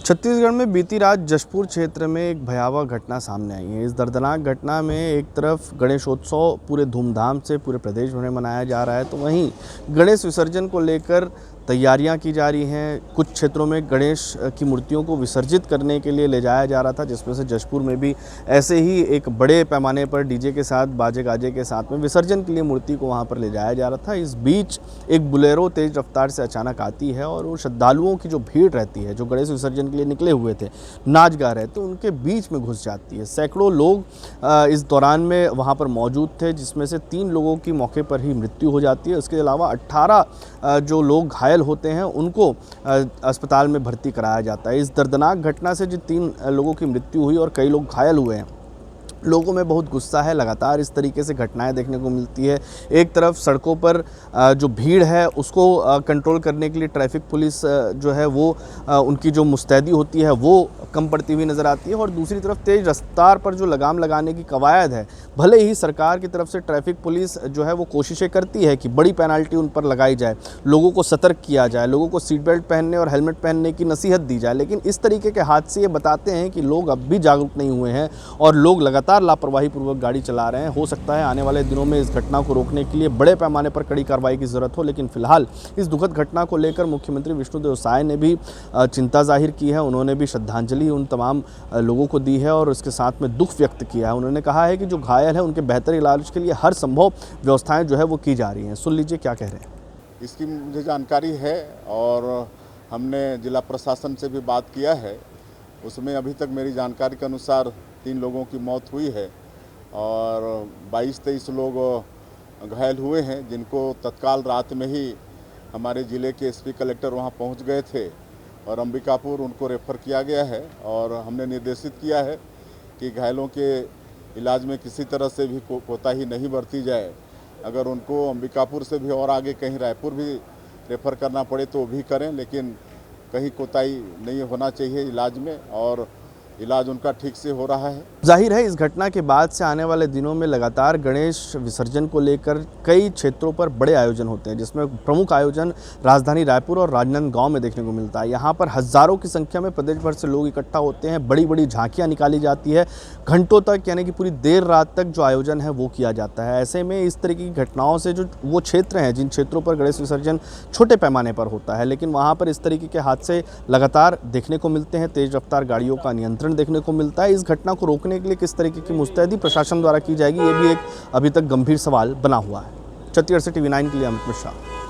छत्तीसगढ़ में बीती रात जशपुर क्षेत्र में एक भयावह घटना सामने आई है। इस दर्दनाक घटना में एक तरफ गणेशोत्सव पूरे धूमधाम से पूरे प्रदेश भर में मनाया जा रहा है, तो वहीं गणेश विसर्जन को लेकर तैयारियां की जा रही हैं। कुछ क्षेत्रों में गणेश की मूर्तियों को विसर्जित करने के लिए ले जाया जा रहा था, जिसमें से जशपुर में भी ऐसे ही एक बड़े पैमाने पर डीजे के साथ, बाजे गाजे के साथ में विसर्जन के लिए मूर्ति को वहां पर ले जाया जा रहा था। इस बीच एक बुलेरो तेज रफ्तार से अचानक आती है और वो श्रद्धालुओं की जो भीड़ रहती है, जो गणेश विसर्जन के लिए निकले हुए थे, नाच गा रहे थे, उनके बीच में घुस जाती है। सैकड़ों लोग इस दौरान में वहाँ पर मौजूद थे, जिसमें से 3 लोगों की मौके पर ही मृत्यु हो जाती है। उसके अलावा 18 जो लोग घायल होते हैं उनको अस्पताल में भर्ती कराया जाता है। इस दर्दनाक घटना से जो 3 लोगों की मृत्यु हुई और कई लोग घायल हुए हैं, लोगों में बहुत गुस्सा है। लगातार इस तरीके से घटनाएं देखने को मिलती है। एक तरफ सड़कों पर जो भीड़ है उसको कंट्रोल करने के लिए ट्रैफिक पुलिस जो है वो उनकी जो मुस्तैदी होती है वो कम पड़ती हुई नज़र आती है, और दूसरी तरफ तेज़ रफ्तार पर जो लगाम लगाने की कवायद है, भले ही सरकार की तरफ से ट्रैफिक पुलिस जो है वो कोशिशें करती है कि बड़ी पेनल्टी उन पर लगाई जाए, लोगों को सतर्क किया जाए, लोगों को सीट बेल्ट पहनने और हेलमेट पहनने की नसीहत दी जाए, लेकिन इस तरीके के हादसे ये बताते हैं कि लोग अब भी जागरूक नहीं हुए हैं और लोग लगातार लापरवाही पूर्वक गाड़ी चला रहे हैं। हो सकता है आने वाले दिनों में इस घटना को रोकने के लिए बड़े पैमाने पर कड़ी कार्रवाई की जरूरत हो, लेकिन फिलहाल इस दुखद घटना को लेकर मुख्यमंत्री विष्णुदेव साय ने भी चिंता जाहिर की है। उन्होंने भी श्रद्धांजलि उन तमाम लोगों को दी है और उसके साथ में दुख व्यक्त किया है। उन्होंने कहा है कि जो घायल है उनके बेहतर इलाज के लिए हर संभव व्यवस्थाएं जो है वो की जा रही हैं। सुन लीजिए क्या कह रहे हैं। इसकी मुझे जानकारी है और हमने जिला प्रशासन से भी बात किया है। उसमें अभी तक मेरी जानकारी के अनुसार 3 लोगों की मौत हुई है और 22-23 लोग घायल हुए हैं, जिनको तत्काल रात में ही हमारे ज़िले के एसपी कलेक्टर वहां पहुंच गए थे और अंबिकापुर उनको रेफ़र किया गया है। और हमने निर्देशित किया है कि घायलों के इलाज में किसी तरह से भी कोताही नहीं बरती जाए। अगर उनको अंबिकापुर से भी और आगे कहीं रायपुर भी रेफ़र करना पड़े तो भी करें, लेकिन कहीं कोताही नहीं होना चाहिए इलाज में, और इलाज उनका ठीक से हो रहा है। जाहिर है इस घटना के बाद से आने वाले दिनों में लगातार गणेश विसर्जन को लेकर कई क्षेत्रों पर बड़े आयोजन होते हैं, जिसमें प्रमुख आयोजन राजधानी रायपुर और राजनांदगांव में देखने को मिलता है। यहाँ पर हज़ारों की संख्या में प्रदेश भर से लोग इकट्ठा होते हैं, बड़ी बड़ी झांकियाँ निकाली जाती है, घंटों तक यानी कि पूरी देर रात तक जो आयोजन है वो किया जाता है। ऐसे में इस तरह की घटनाओं से जो वो क्षेत्र हैं जिन क्षेत्रों पर गणेश विसर्जन छोटे पैमाने पर होता है, लेकिन वहाँ पर इस तरीके के हादसे लगातार देखने को मिलते हैं। तेज़ रफ्तार गाड़ियों का नियंत्रण देखने को मिलता है। इस घटना को रोकने के लिए किस तरीके की मुस्तैदी प्रशासन द्वारा की जाएगी, ये भी एक अभी तक गंभीर सवाल बना हुआ है। छत्तीसगढ़ से TV9 के लिए अमित मिश्रा।